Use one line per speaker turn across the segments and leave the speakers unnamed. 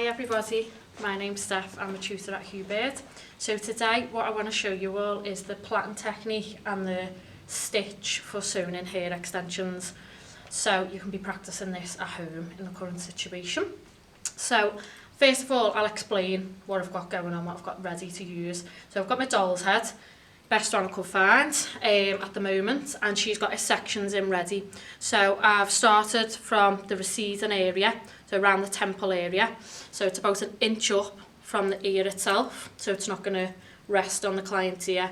Hi everybody, my name's Steph, I'm a tutor at Hubert. So today what I want to show you all is the plaiting technique and the stitch for sewing in hair extensions. So you can be practicing this at home in the current situation. So first of all, I'll explain what I've got going on, what I've got ready to use. So I've got my doll's head, best one I could find at the moment, and she's got her sections in ready. So I've started from the receding area, so around the temple area. So it's about 1 inch up from the ear itself, so it's not going to rest on the client's ear.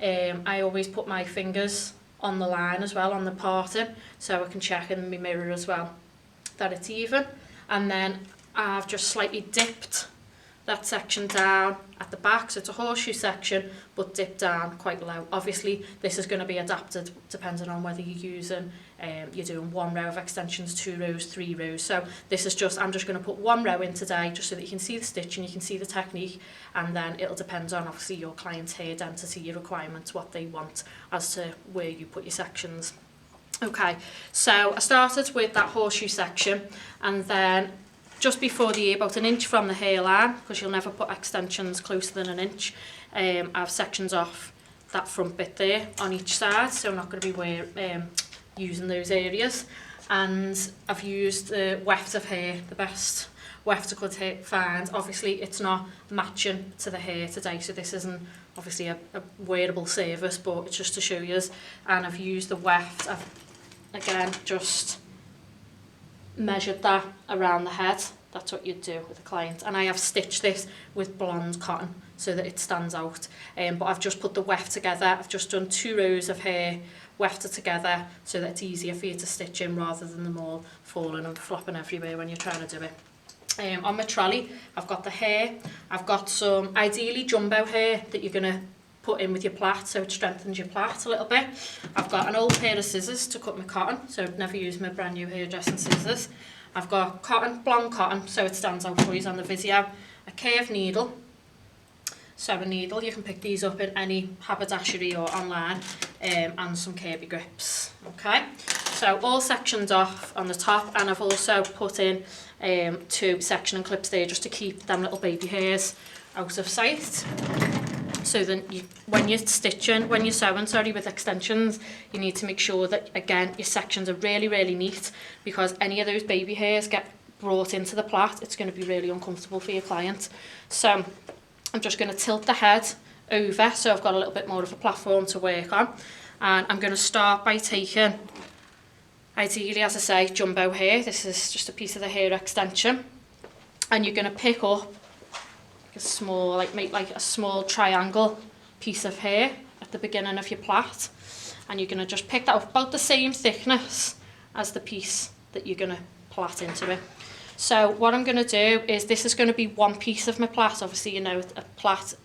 I always put my fingers on the line as well, on the parting, so I can check in my mirror as well that it's even. And then I've just slightly dipped that section down at the back, so it's a horseshoe section but dipped down quite low. Obviously this is going to be adapted depending on whether you're doing 1 row of extensions, 2 rows, 3 rows. So this is just, I'm just going to put 1 row in today just so that you can see the stitch and you can see the technique, and then it'll depend on obviously your client's hair density, your requirements, what they want as to where you put your sections. Okay, so I started with that horseshoe section, and then just before the ear, about 1 inch from the hairline, because you'll never put extensions closer than 1 inch, I have sections off that front bit there on each side, so I'm not going to be using those areas. And I've used the weft of hair, the best weft I could find. Obviously it's not matching to the hair today, so this isn't obviously a wearable service, but it's just to show you. And I've used the weft. I've again just measured that around the head. That's what you'd do with a client, and I have stitched this with blonde cotton so that it stands out, but I've just put the weft together. I've just done 2 rows of hair, wefted together so that it's easier for you to stitch in rather than them all falling and flopping everywhere when you're trying to do it. On my trolley I've got the hair. I've got some ideally jumbo hair that you're going to put in with your plait, so it strengthens your plait a little bit. I've got an old pair of scissors to cut my cotton, so I've never used my brand new hairdressing scissors. I've got cotton, blonde cotton, so it stands out for you on the video. A curved needle, so a needle, you can pick these up in any haberdashery or online, and some Kirby grips. Okay, so all sections off on the top, and I've also put in 2 sectioning clips there just to keep them little baby hairs out of sight. So then when you're sewing with extensions, you need to make sure that, again, your sections are really, really neat, because any of those baby hairs get brought into the plait, it's going to be really uncomfortable for your client. So I'm just going to tilt the head over, so I've got a little bit more of a platform to work on. And I'm going to start by taking, ideally, as I say, jumbo hair. This is just a piece of the hair extension. And you're going to pick up a small, make a small triangle piece of hair at the beginning of your plait, and you're going to just pick that up about the same thickness as the piece that you're going to plait into it. So what I'm going to do is, this is going to be 1 piece of my plait. Obviously, you know, a plait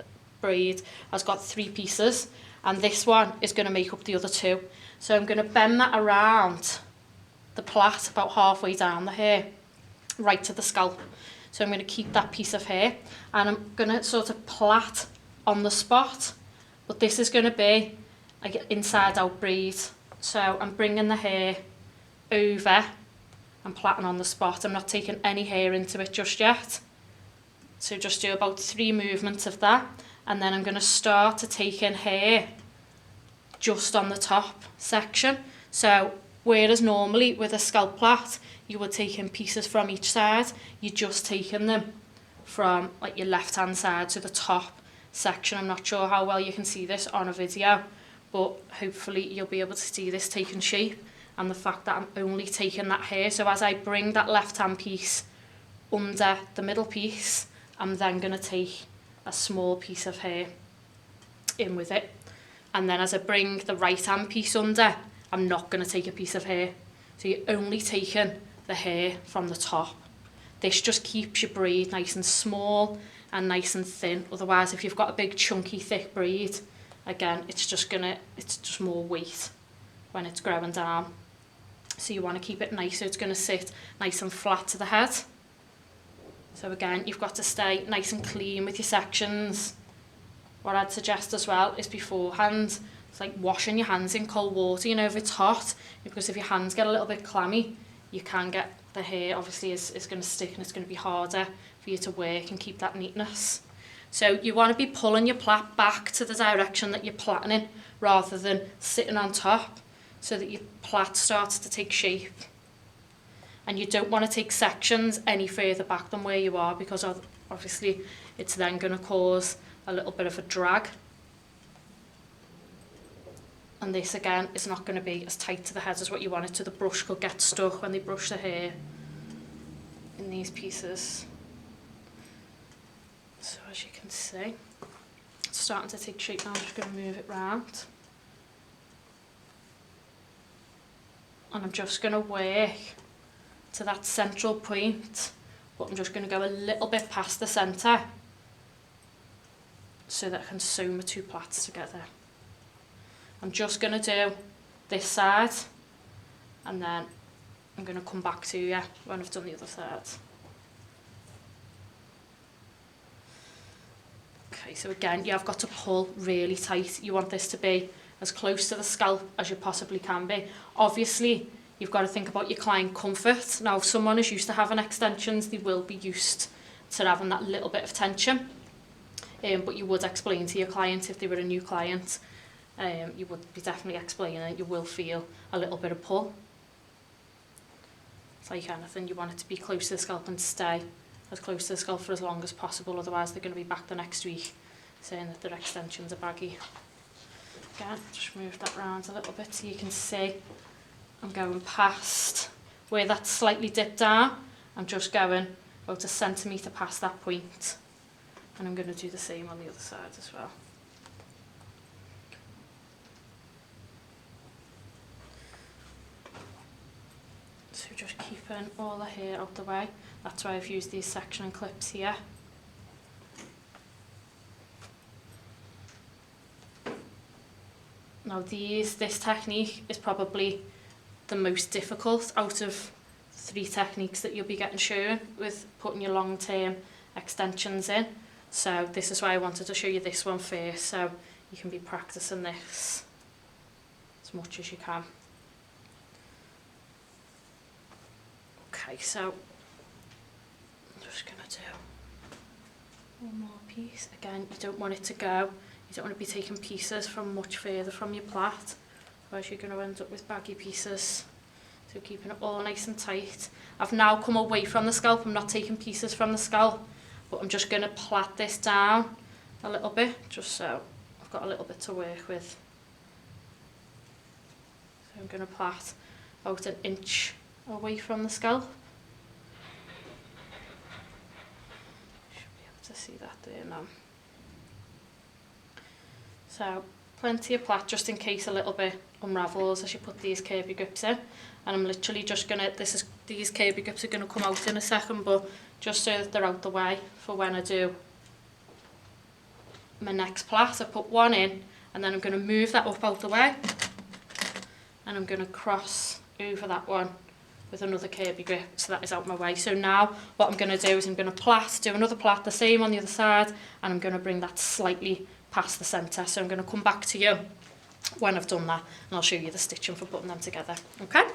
braid has got 3 pieces, and this one is going to make up the other 2. So I'm going to bend that around the plait about halfway down the hair, right to the scalp. So I'm going to keep that piece of hair, and I'm going to sort of plait on the spot, but this is going to be like an inside out braid. So I'm bringing the hair over and plaiting on the spot. I'm not taking any hair into it just yet. So just do about 3 movements of that, and then I'm going to start to take in hair just on the top section. So whereas normally with a scalp plait you would take in pieces from each side, you're just taking them from like your left hand side to the top section. I'm not sure how well you can see this on a video, but hopefully you'll be able to see this taking shape, and the fact that I'm only taking that hair. So as I bring that left hand piece under the middle piece, I'm then going to take a small piece of hair in with it, and then as I bring the right hand piece under, I'm not going to take a piece of hair. So you're only taking the hair from the top. This just keeps your braid nice and small and nice and thin. Otherwise, if you've got a big chunky thick braid, again, it's just more weight when it's growing down. So you want to keep it nice, so it's going to sit nice and flat to the head. So again, you've got to stay nice and clean with your sections. What I'd suggest as well is beforehand, it's like washing your hands in cold water, you know, if it's hot, because if your hands get a little bit clammy, you can get the hair obviously is going to stick and it's going to be harder for you to work and keep that neatness. So you want to be pulling your plait back to the direction that you're plaiting in rather than sitting on top, so that your plait starts to take shape. And you don't want to take sections any further back than where you are, because obviously it's then going to cause a little bit of a drag. And this again is not going to be as tight to the head as what you want it to. The brush could get stuck when they brush the hair in these pieces. So as you can see, it's starting to take shape now. I'm just going to move it round. And I'm just going to work to that central point, but I'm just going to go a little bit past the centre so that I can sew my two plaits together. I'm just going to do this side, and then I'm going to come back to you when I've done the other side. Okay, so again, you have got to pull really tight. You want this to be as close to the scalp as you possibly can be. Obviously, you've got to think about your client comfort. Now, if someone is used to having extensions, they will be used to having that little bit of tension. But you would explain to your client, if they were a new client, you would be definitely explaining you will feel a little bit of pull. It's like anything, you want it to be close to the scalp and stay as close to the scalp for as long as possible, otherwise they're going to be back the next week saying that their extensions are baggy. Again, just move that round a little bit so you can see I'm going past where that's slightly dipped down. I'm just going about a centimetre past that point, and I'm going to do the same on the other side as well. So just keeping all the hair out the way. That's why I've used these sectioning clips here. Now this technique is probably the most difficult out of 3 techniques that you'll be getting shown with putting your long-term extensions in. So this is why I wanted to show you this one first, so you can be practicing this as much as you can. Okay, so I'm just going to do one more piece. Again, you don't want it to go, you don't want to be taking pieces from much further from your plait, otherwise you're going to end up with baggy pieces. So keeping it all nice and tight. I've now come away from the scalp, I'm not taking pieces from the scalp, but I'm just going to plait this down a little bit, just so I've got a little bit to work with. So I'm going to plait about 1 inch away from the scalp. Should be able to see that there now. So plenty of plait just in case a little bit unravels as you put these curvy grips in. And I'm literally just gonna, these curvy grips are gonna come out in a second, but just so that they're out the way for when I do my next plait. I put one in, and then I'm gonna move that up out the way, and I'm gonna cross over that one with another curvy grip, so that is out my way. So now what I'm gonna do is I'm gonna plait, do another plait, the same on the other side, and I'm gonna bring that slightly past the centre. So I'm gonna come back to you when I've done that, and I'll show you the stitching for putting them together. Okay?